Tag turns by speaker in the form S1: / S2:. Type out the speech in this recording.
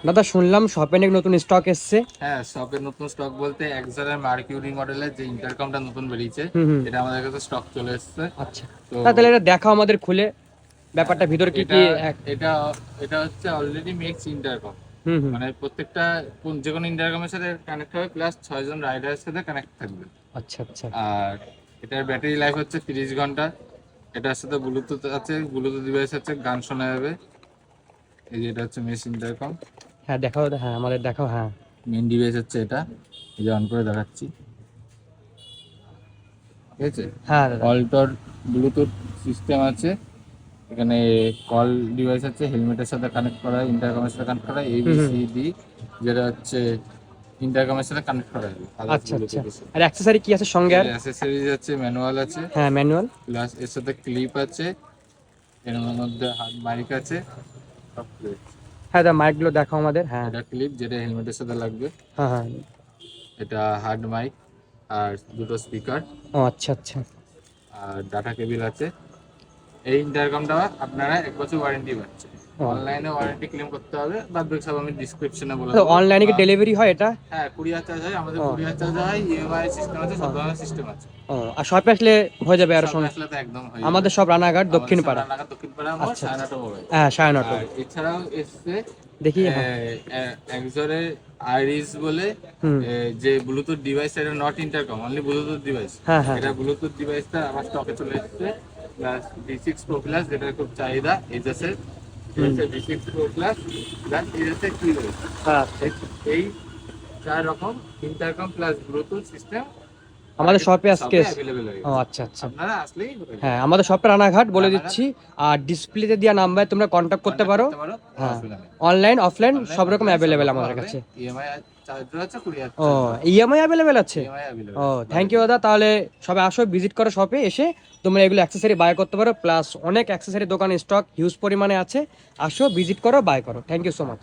S1: দাদা শুনলাম শপে নাকি নতুন স্টক এসছে।
S2: হ্যাঁ, শপের নতুন স্টক বলতে এক্সারের মার্কিউরি মডেলের যে ইন্টারকমটা নতুন বেরিয়েছে,
S1: হুম হুম।
S2: এটা আমাদের কাছে স্টক চলে এসেছে।
S1: আচ্ছা,
S2: তো
S1: তাহলে এটা দেখাও আমাদের খুলে,
S2: হ্যাঁ,
S1: ব্যাপারটা ভিতরে কি
S2: এটা
S1: কি
S2: এটা এটা হচ্ছে অলরেডি মিক্স ইন্টারকম।
S1: হুম হুম।
S2: মানে প্রত্যেকটা যে কোনো ইন্টারকমের সাথে কানেক্ট হবে, প্লাস 6 জন রাইডারের সাথে কানেক্ট থাকবে।
S1: আচ্ছা আচ্ছা।
S2: আর এটার ব্যাটারি লাইফ হচ্ছে 30 ঘন্টা। এটার সাথে ব্লুটুথ আছে, ব্লুটুথ ডিভাইস আছে, গান শোনা যাবে। এই যে এটা হচ্ছে মেশ ইন্টারকম,
S1: হ্যাঁ দেখাও, হ্যাঁ আমাদের দেখাও, হ্যাঁ।
S2: মেন ডিভাইস হচ্ছে এটা। এই যে অন করে দেখাচ্ছি, ঠিক আছে।
S1: হ্যাঁ দাদা।
S2: অল্টর ব্লুটুথ সিস্টেম আছে এখানে, কল ডিভাইস আছে, হেলমেটের সাথে কানেক্ট করা, ইন্টারকমের সাথে কানেক্ট করা,
S1: হুম হুম।
S2: ABCD, যেটা হচ্ছে ইন্টারকমের সাথে কানেক্ট করা যাবে আদার্স
S1: আচ্ছা আচ্ছা।
S2: ব্লুটুথের সাথে।
S1: আর অ্যাক্সেসরি কি আছে সঙ্গে আর?
S2: অ্যাসেসরিজ আছে, ম্যানুয়াল আছে,
S1: হ্যাঁ ম্যানুয়াল।
S2: প্লাস এর সাথে ক্লিপ আছে, এর মধ্যে হাত মাইক আছে, সব রয়েছে।
S1: হ্যাঁ দাদা মাইকগুলো দেখাও আমাদের, হ্যাঁ।
S2: এটা ক্লিপ যেটা হেলমেটের সাথে লাগবে,
S1: হ্যাঁ হ্যাঁ।
S2: এটা হার্ড মাইক আর দুটো স্পিকার
S1: ও আচ্ছা আচ্ছা।
S2: আর ডাটা কেবিল আছে। এই ইন্টারকমটা আপনারা 1 বছর ওয়ারেন্টি পাচ্ছেন।
S1: ও
S2: অনলাইনে ওয়ারেন্টি ক্লেম করতে হবে, বাদ বাকি সব আমি ডিসক্রিপশনে বলে দেবো।
S1: অনলাইনে কি ডেলিভারি হয় এটা?
S2: হ্যাঁ, কুরিয়ার চার্জ হয়, আমাদের
S1: ও
S2: কুরিয়ার চার্জ হয়, EMI সিস্টেম আছে, সব ধরনের সিস্টেম আছে।
S1: ও আর শপে আসলে হয়ে যাবে আরো
S2: সব
S1: সঙ্গে?
S2: আসলে তো একদম হয়ে যাবে।
S1: আমাদের সব রানাঘাট
S2: আমাদের
S1: দক্ষিণ
S2: সব
S1: পাড়া।
S2: রান্নাঘাট দক্ষিণ পাড়া মোড়,
S1: আচ্ছা আচ্ছা।
S2: 9:30 মোবাইল।
S1: হ্যাঁ 9:30।
S2: আর এছাড়াও এসছে
S1: দেখি, হ্যাঁ।
S2: একজনের আইরিস বলে,
S1: হুম।
S2: যে ব্লুটুথ ডিভাইস, এটা not intercom, only Bluetooth device.
S1: হ্যাঁ হ্যাঁ।
S2: এটা ব্লুটুথ ডিভাইসটা আমার স্টকে চলে এসেছে, প্লাস V6 Pro Plus, যেটা খুব চাহিদা এজাসের।
S1: হুম।
S2: V6 Pro Plus প্লাস এজাসের কি রয়েছে,
S1: হ্যাঁ
S2: এই 4 রকম ইন্টারকম প্লাস ব্লুটুথ সিস্টেম
S1: আমাদের শপে আজকে
S2: শপে অ্যাভেলেবেল হয়ে
S1: ও
S2: গেছে।
S1: আচ্ছা আচ্ছা।
S2: আপনারা আসলেই হয়ে যাবে।
S1: হ্যাঁ আমাদের শপে রানাঘাট বলে
S2: রানাঘাট
S1: দিচ্ছি। আর ডিসপ্লেতে দেওয়া নাম্বার তোমরা কন্ট্যাক্ট করতে
S2: কন্টাক্ট
S1: পারো।
S2: করতে পারো, কোনো
S1: হ্যাঁ
S2: অসুবিধা নেই।
S1: অনলাইন অফলাইন
S2: অনলাইন
S1: সব রকম
S2: অফলাইন সব
S1: অ্যাভেলেবেল
S2: রকম
S1: আমাদের
S2: হবে।
S1: কাছে।
S2: EMI চার্জও আছে, কুরিয়ার
S1: ও
S2: চার্জও আছে।
S1: ইএমআই অ্যাভেলেবেল আছে?
S2: EMI অ্যাভেলেবল
S1: ও
S2: আছে।
S1: থ্যাংক ইউ দাদা, তাহলে সবাই আসো, ভিজিট করো শপে এসে, তোমরা এগুলো অ্যাক্সেসরি বাই করতে পারো, প্লাস অনেক অ্যাক্সেসরি দোকানে স্টক হিউজ পরিমাণে আছে। আসো ভিজিট করো, বাই করো। Thank you so much.